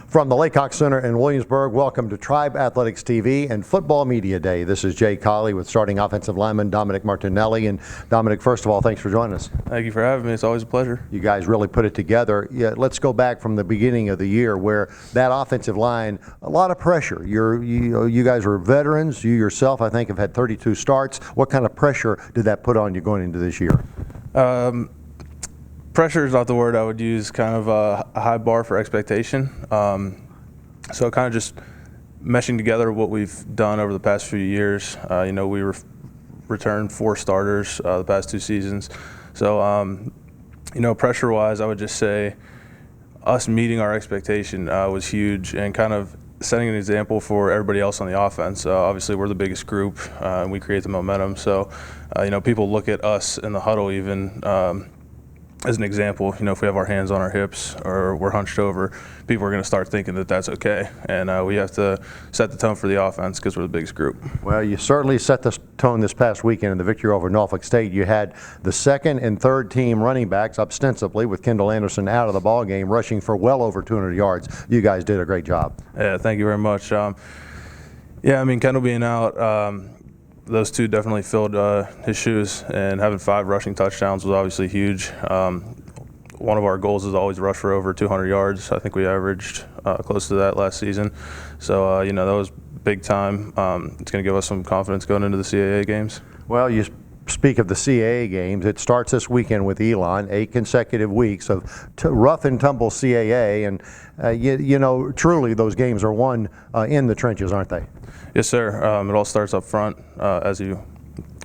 From the Laycock Center in Williamsburg, welcome to Tribe Athletics TV and Football Media Day. This is Jay Colley with starting offensive lineman Domenic Martinelli. And Domenic, first of all, thanks for joining us. Thank you for having me. It's always a pleasure. You guys really put it together. Yeah, let's go back from the beginning of the year where that offensive line, a lot of pressure. You guys are veterans. You yourself, I think, have had 32 starts. What kind of pressure did that put on you going into this year? Pressure is not the word I would use, kind of a high bar for expectation. So kind of just meshing together what we've done over the past few years. We returned 4 starters the past 2 seasons. So, pressure-wise, I would just say us meeting our expectation was huge and kind of setting an example for everybody else on the offense. Obviously, we're the biggest group, and we create the momentum. So, people look at us in the huddle even as an example. If we have our hands on our hips or we're hunched over, people are going to start thinking that that's okay. And we have to set the tone for the offense because we're the biggest group. Well, you certainly set the tone this past weekend in the victory over Norfolk State. You had the second and third team running backs ostensibly with Kendall Anderson out of the ball game, rushing for well over 200 yards. You guys did a great job. Yeah, thank you very much. Kendall being out, those 2 definitely filled his shoes, and having 5 rushing touchdowns was obviously huge. One of our goals is always rush for over 200 yards. I think we averaged close to that last season. So, that was big time. It's going to give us some confidence going into the CAA games. Well, you speak of the CAA games. It starts this weekend with Elon, 8 consecutive weeks of rough and tumble CAA, and truly those games are won in the trenches, aren't they? Yes, sir. It all starts up front, as you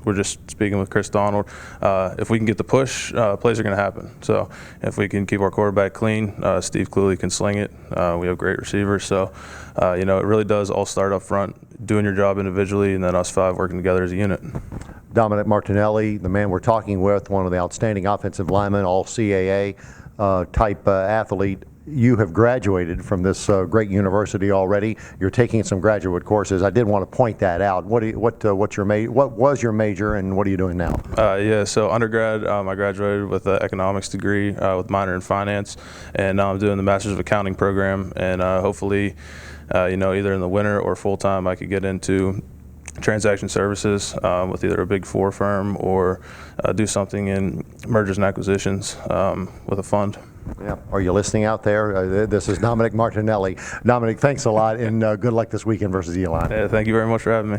were just speaking with Chris Donald. If we can get the push, plays are going to happen. So if we can keep our quarterback clean, Steve clearly can sling it. We have great receivers. So, it really does all start up front, doing your job individually, and then us 5 working together as a unit. Domenic Martinelli, the man we're talking with, one of the outstanding offensive linemen, all CAA type athlete. You have graduated from this great university already. You're taking some graduate courses. I did want to point that out. What was your major, and what are you doing now? So undergrad, I graduated with an economics degree with minor in finance, and now I'm doing the Master's of Accounting program. And hopefully, either in the winter or full time, I could get into transaction services with either a Big 4 firm or do something in mergers and acquisitions with a fund. Yeah. Are you listening out there? This is Domenic Martinelli. Domenic, thanks a lot, and good luck this weekend versus Elon. Yeah, thank you very much for having me.